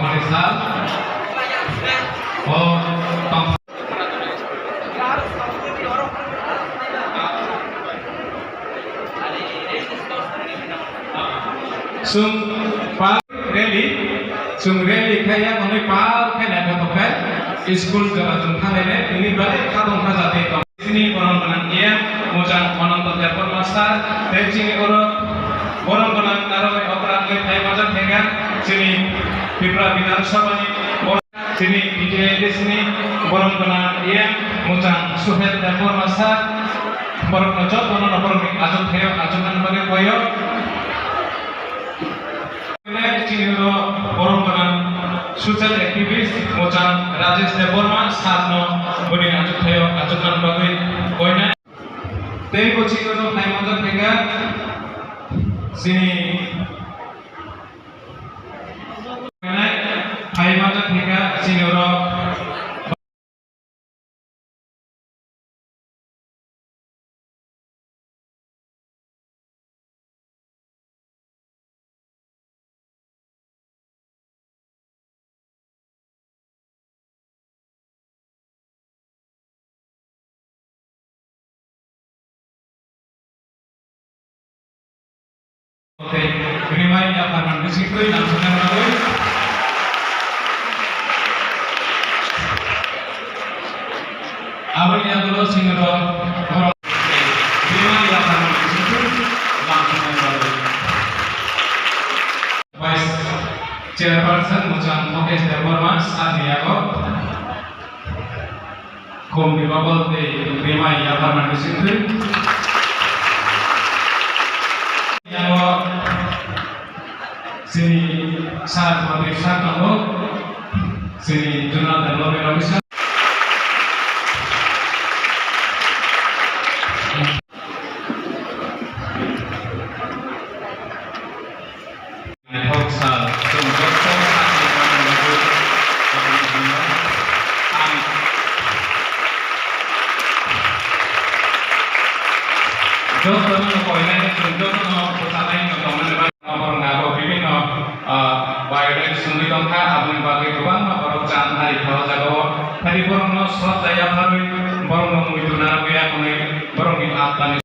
Marisal. Oh, Tom. Sung rally kaya kami pal kaya dapat pakai school jalan tengah ini balik kadang kaza teh sini orang orang dia mujang orang terjatuh master dari sini orang taruh orang kaya macam dengan sini Bipra Binar Sabani sini di sini orang dia mujang suhet terjatuh master orang ngejot orang ajun theo ajunan bagi koyo sini orang social activist mojang Rajesh Deborma satno boni ajut theo ajutan bagi koina tei kochi no hai mojang tega sini hai mojang tega sini ro oke, terima ya Pak Disiplin langsung melalui. Awalnya dulu sinero orang terima ya Pak Disiplin langsung melalui. Vice Chairperson Mujang Mukesh Deborma Adiago Kombi Babal de terima ya Pak Disiplin. Sini saat pemeriksaan kalau sini jurnal dan lobby bisa Hari borong no slot daya hari borong no itu naraga ya kami borong di Afghanistan.